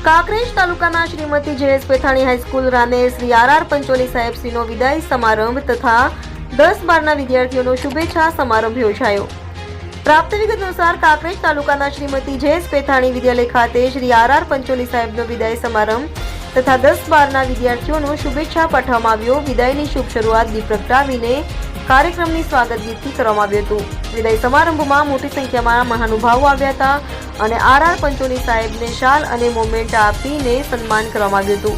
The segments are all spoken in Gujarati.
કાંકરેજ તાલુકાના શ્રીમતી જયેશ પેથાણી હાઈસ્કૂલ રાને શ્રી આર પંચોલી સાહેબશ્રીનો વિદાય સમારંભ તથા 10-12ના વિદ્યાર્થીઓનો શુભેચ્છા સમારંભ યોજાયો। પ્રાપ્ત વિગત અનુસાર કાંકરેજ તાલુકાના શ્રીમતી જયેશ પેથાણી વિદ્યાલય ખાતે શ્રી આર પંચોલી સાહેબનો વિદાય સમારંભ તથા 10-12ના વિદ્યાર્થીઓનો શુભેચ્છા પાઠવવામાં આવ્યો। વિદાયની શુભ શરૂઆત દીપ પ્રગટાવીને કાર્યક્રમની સ્વાગત ગીતથી કરવામાં આવ્યું હતું। વિદાય સમારંભમાં મોટી સંખ્યામાં મહાનુભાવો આવ્યા હતા અને આર પંચોલી સાહેબને શાલ અને મોમેન્ટ આપીને સન્માન કરવામાં આવ્યું હતું।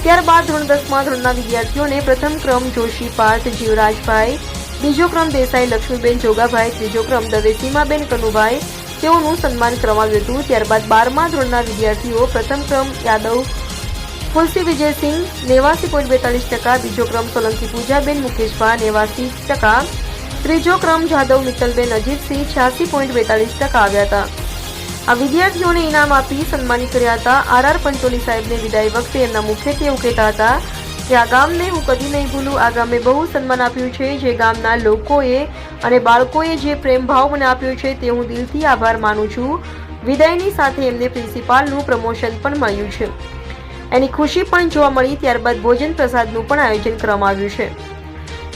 ત્યારબાદ ધોરણ 10માં ધોરણના વિદ્યાર્થીઓને પ્રથમ ક્રમ જોશી પાર્થ જીવરાજભાઈ, બીજો ક્રમ દેસાઈ લક્ષ્મીબેન જોગાભાઈ, ત્રીજો ક્રમ દવે સીમાબેન કનુભાઈ તેઓનું સન્માન કરવામાં આવ્યું હતું। ત્યારબાદ 12મા ધોરણના વિદ્યાર્થીઓ પ્રથમ ક્રમ યાદવ ફુલસી વિજયસિંહ 89.42%, બીજો ક્રમ સોલંકી પૂજાબેન મુકેશભાઈ 89%, ત્રીજો ક્રમ જાદવ મિત્તલબેન અજીતસિંહ 86.42% આવ્યા હતા। આ વિદ્યાર્થીઓને ઇનામ આપી સન્માનિત કર્યા હતા। આર પંચોલી સાહેબને વિદાય વખતે એમના મુખ્યત્વે એવું કહેતા હતા કે આ ગામને હું કદી નહીં ભૂલું। આ ગામે બહુ સન્માન આપ્યું છે, જે ગામના લોકોએ અને બાળકોએ જે પ્રેમ ભાવ મને આપ્યો છે તે હું દિલથી આભાર માનું છું। વિદાયની સાથે એમને પ્રિન્સિપાલનું પ્રમોશન પણ મળ્યું છે, એની ખુશી પણ જોવા મળી। ત્યારબાદ ભોજન પ્રસાદનું પણ આયોજન કરવામાં આવ્યું છે।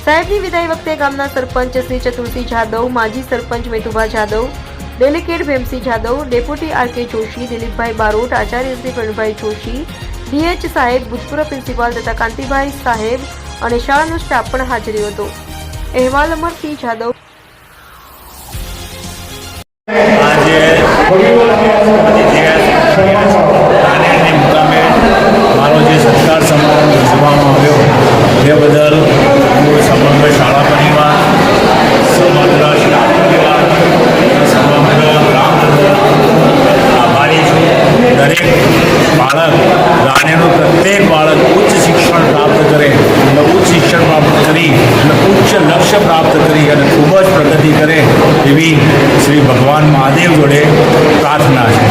સાહેબની વિદાય વખતે ગામના સરપંચ શ્રી ચતુરસિંહ જાદવ, માજી sarpanch Metubha Jadav, delegate Bhemsinh Jadav, deputy R K Joshi, દિલીપભાઈ બારોટ, આચાર્ય શ્રી પ્રણભાઈ જોશી, ડીએચ સાહેબ, ભૂતપૂર્વ પ્રિન્સિપાલ તથા કાંતિભાઈ સાહેબ અને શાળાનો સ્ટાફ પણ હાજર હતો। અહેવાલ અમરસિંહ જાદવ। મારો જે સત્કાર સમારંભ યોજવામાં આવ્યો તે બદલ હું સમગ્ર શાળા પરિવાર, સમગ્ર સ્ટાફ પરિવાર, સમગ્ર ગ્રામજનો આભારી છું। દરેક બાળક, રાનેનું પ્રત્યેક બાળક ઉચ્ચ શિક્ષણ પ્રાપ્ત કરે અને ઉચ્ચ શિક્ષણ પ્રાપ્ત કરી અને ઉચ્ચ લક્ષ્ય પ્રાપ્ત કરી અને ખૂબ જ પ્રગતિ કરે એવી શ્રી ભગવાન મહાદેવ જોડે પ્રાર્થના છે।